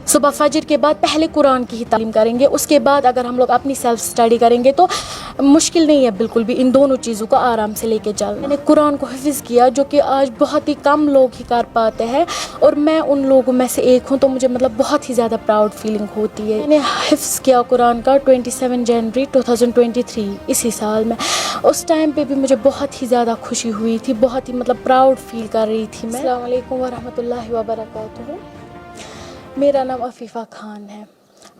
صبح فجر کے بعد پہلے قرآن کی ہی تعلیم کریں گے، اس کے بعد اگر ہم لوگ اپنی سیلف اسٹڈی کریں گے تو مشکل نہیں ہے بالکل بھی ان دونوں چیزوں کو آرام سے لے کے چلنا۔ میں نے قرآن کو حفظ کیا جو کہ آج بہت ہی کم لوگ ہی کر پاتے ہیں، اور میں ان لوگوں میں سے ایک ہوں، تو مجھے بہت ہی زیادہ پراؤڈ فیلنگ ہوتی ہے۔ میں نے حفظ کیا قرآن کا 27 جنوری 2023 اسی سال میں۔ اس ٹائم پہ بھی مجھے بہت ہی زیادہ خوشی ہوئی تھی، بہت ہی پراؤڈ فیل کر رہی تھی میں۔ السلام علیکم ورحمۃ اللہ وبرکاتہ۔ میرا نام عفیفہ خان ہے،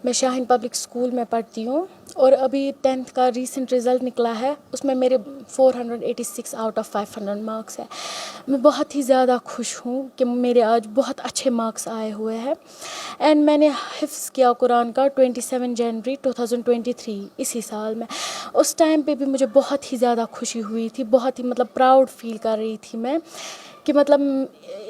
میں شاہین پبلک اسکول میں پڑھتی ہوں، اور ابھی 10th کا ریسنٹ رزلٹ نکلا ہے، اس میں میرے 486 آؤٹ آف 500 مارکس ہے۔ میں بہت ہی زیادہ خوش ہوں کہ میرے آج بہت اچھے مارکس آئے ہوئے ہیں، اینڈ میں نے حفظ کیا قرآن کا 27 جنوری 2023 اسی سال میں۔ اس ٹائم پہ بھی مجھے بہت ہی زیادہ خوشی ہوئی تھی، بہت ہی پراؤڈ فیل کر رہی تھی میں کہ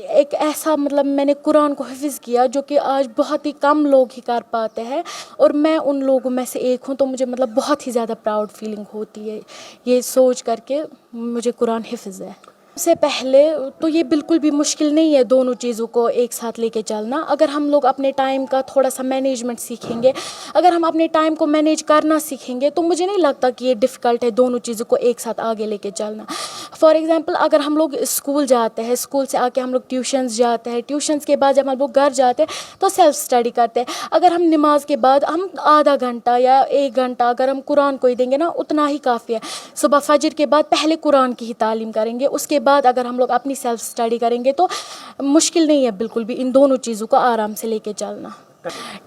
ایک ایسا میں نے قرآن کو حفظ کیا جو کہ آج بہت ہی کم لوگ ہی کر پاتے ہیں، اور میں ان لوگوں میں سے ایک ہوں، تو مجھے بہت ہی زیادہ پراؤڈ فیلنگ ہوتی ہے یہ سوچ کر کے مجھے قرآن حفظ ہے۔ سب سے پہلے تو یہ بالکل بھی مشکل نہیں ہے دونوں چیزوں کو ایک ساتھ لے کے چلنا، اگر ہم لوگ اپنے ٹائم کا تھوڑا سا مینجمنٹ سیکھیں گے، اگر ہم اپنے ٹائم کو مینیج کرنا سیکھیں گے، تو مجھے نہیں لگتا کہ یہ ڈیفیکلٹ ہے دونوں چیزوں کو ایک ساتھ آگے لے کے چلنا۔ فار ایگزامپل اگر ہم لوگ اسکول جاتے ہیں، اسکول سے آ کے ہم لوگ ٹیوشنز جاتے ہیں، ٹیوشنز کے بعد جب ہم لوگ گھر جاتے ہیں تو سیلف اسٹڈی کرتے ہیں، اگر ہم نماز کے بعد ہم آدھا گھنٹہ یا 1 گھنٹہ اگر ہم قرآن کو ہی دیں گے نا، اتنا ہی کافی ہے۔ صبح فجر کے بعد پہلے قرآن کی ہی تعلیم کریں گے، اس کے بعد اگر ہم لوگ اپنی سیلف اسٹڈی کریں گے تو مشکل نہیں ہے بالکل بھی ان دونوں چیزوں کو آرام سے لے کے چلنا۔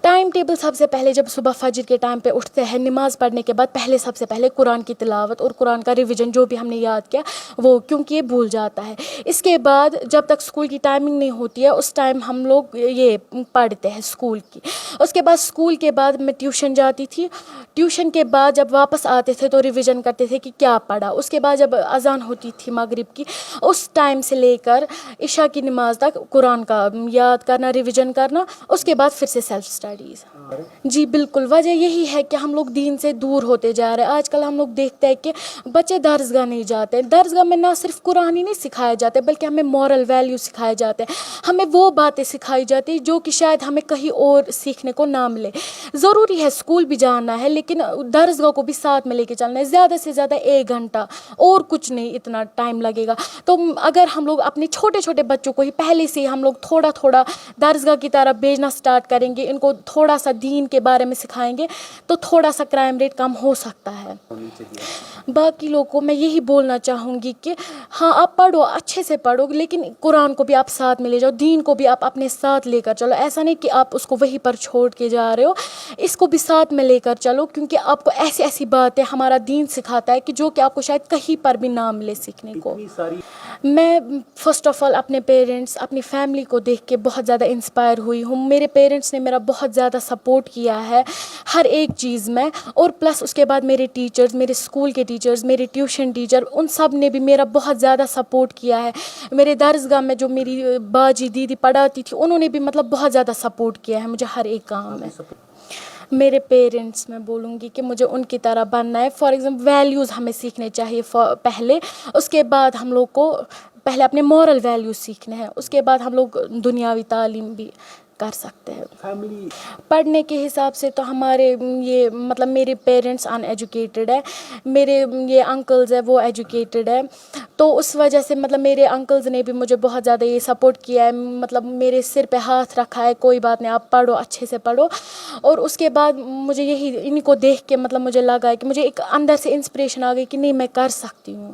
ٹائم ٹیبل سب سے پہلے جب صبح فجر کے ٹائم پہ اٹھتے ہیں، نماز پڑھنے کے بعد پہلے سب سے پہلے قرآن کی تلاوت اور قرآن کا ریویژن جو بھی ہم نے یاد کیا وہ، کیونکہ یہ بھول جاتا ہے۔ اس کے بعد جب تک اسکول کی ٹائمنگ نہیں ہوتی ہے اس ٹائم ہم لوگ یہ پڑھتے ہیں اسکول کی۔ اس کے بعد اسکول کے بعد میں ٹیوشن جاتی تھی، ٹیوشن کے بعد جب واپس آتے تھے تو ریویژن کرتے تھے کہ کیا پڑھا۔ اس کے بعد جب اذان ہوتی تھی مغرب کی، اس ٹائم سے لے کر عشاء کی نماز تک قرآن کا یاد کرنا، ریویژن کرنا، اس کے بعد پھر سے سیلف اسٹڈیز۔ جی بالکل، وجہ یہی ہے کہ ہم لوگ دین سے دور ہوتے جا رہے ہیں۔ آج کل ہم لوگ دیکھتے ہیں کہ بچے درسگاہ نہیں جاتے ہیں، درسگاہ میں نہ صرف قرآن ہی نہیں سکھایا جاتا ہے بلکہ ہمیں مورل ویلیو سکھائے جاتے ہیں، ہمیں وہ باتیں سکھائی جاتی ہیں جو کہ شاید ہمیں کہیں اور سیکھنے کو نہ ملے۔ ضروری ہے اسکول بھی جانا ہے لیکن درسگاہ کو بھی ساتھ میں لے کے چلنا ہے، زیادہ سے زیادہ 1 گھنٹہ، اور کچھ نہیں اتنا ٹائم لگے گا۔ تو اگر ہم لوگ اپنے چھوٹے چھوٹے بچوں کو ہی پہلے سے ہم لوگ تھوڑا تھوڑا درسگاہ کی طرف بھیجنا سٹارٹ کریں گے، ان کو تھوڑا سا دین کے بارے میں سکھائیں گے تو تھوڑا سا کرائم ریٹ کم ہو سکتا ہے۔ باقی لوگوں کو میں یہی بولنا چاہوں گی کہ ہاں آپ پڑھو، اچھے سے پڑھو، لیکن قرآن کو بھی آپ ساتھ میں لے جاؤ، دین کو بھی آپ اپنے ساتھ لے کر چلو۔ ایسا نہیں کہ آپ اس کو وہیں پر چھوڑ کے جا رہے ہو، اس کو بھی ساتھ میں لے کر چلو، کیونکہ آپ کو ایسی ایسی باتیں ہمارا دین سکھاتا ہے کہ جو کہ آپ کو شاید کہیں پر بھی نہ ملے سیکھنے کو۔ میں فرسٹ آف آل اپنے پیرنٹس، اپنی فیملی کو دیکھ کے بہت زیادہ انسپائر ہوئی ہوں۔ میرے پیرنٹس نے میرا بہت زیادہ سپورٹ کیا ہے ہر ایک چیز میں، اور پلس اس کے بعد میرے ٹیچرز، میرے اسکول کے ٹیچرز، میرے ٹیوشن ٹیچر، ان سب نے بھی میرا بہت زیادہ سپورٹ کیا ہے۔ میرے درسگاہ میں جو میری باجی دیدی پڑھاتی تھی انہوں نے بھی بہت زیادہ سپورٹ کیا ہے مجھے ہر ایک کام میں۔ میرے پیرنٹس میں بولوں گی کہ مجھے ان کی طرح بننا ہے۔ فار ایگزامپل ویلیوز ہمیں سیکھنے چاہیے پہلے، اس کے بعد ہم لوگ کو پہلے اپنے مورل ویلیوز سیکھنے ہیں، اس کے بعد ہم لوگ دنیاوی تعلیم بھی کر سکتے ہیں۔ پڑھنے کے حساب سے تو ہمارے یہ میرے پیرنٹس ان ایجوکیٹڈ ہے، میرے یہ انکلز ہیں وہ ایجوکیٹڈ ہے، تو اس وجہ سے میرے انکلز نے بھی مجھے بہت زیادہ یہ سپورٹ کیا ہے، میرے سر پہ ہاتھ رکھا ہے، کوئی بات نہیں آپ پڑھو، اچھے سے پڑھو۔ اور اس کے بعد مجھے یہی ان کو دیکھ کے مجھے لگا ہے کہ مجھے ایک اندر سے انسپریشن آ گئی کہ نہیں میں کر سکتی ہوں۔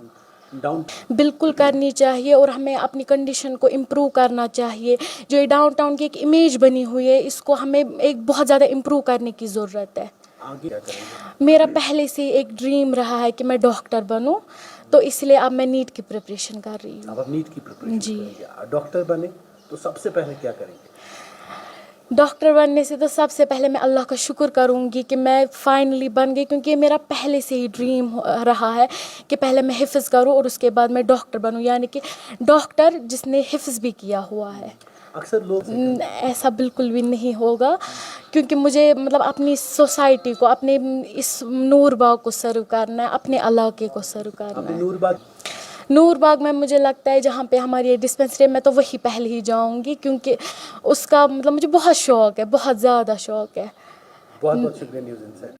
بالکل کرنی چاہیے، اور ہمیں اپنی کنڈیشن کو امپروو کرنا چاہیے۔ جو یہ ڈاؤن ٹاؤن کی ایک امیج بنی ہوئی ہے اس کو ہمیں ایک بہت زیادہ امپروو کرنے کی ضرورت ہے۔ میرا پہلے سے ایک ڈریم رہا ہے کہ میں ڈاکٹر بنوں، تو اس لیے اب میں نیٹ کی پریپریشن کر رہی ہوں۔ اب نیٹ کی پریپریشن جی، ڈاکٹر بنے تو سب سے پہلے کیا کریں گے؟ ڈاکٹر بننے سے تو سب سے پہلے میں اللہ کا شکر کروں گی کہ میں فائنلی بن گئی، کیونکہ یہ میرا پہلے سے ہی ڈریم رہا ہے کہ پہلے میں حفظ کروں اور اس کے بعد میں ڈاکٹر بنوں، یعنی کہ ڈاکٹر جس نے حفظ بھی کیا ہوا ہے۔ اکثر لوگ ایسا بالکل بھی نہیں ہوگا، کیونکہ مجھے اپنی سوسائٹی کو، اپنے اس نور باغ کو سرو کرنا ہے، اپنے علاقے کو سرو کرنا ہے۔ نور باغ نور باغ میں مجھے لگتا ہے جہاں پہ ہماری یہ ڈسپنسری ہے میں تو وہی پہلے ہی جاؤں گی کیونکہ اس کا مطلب مجھے بہت شوق ہے, بہت زیادہ شوق ہے. بہت بہت شکریہ نیوز انسائٹ.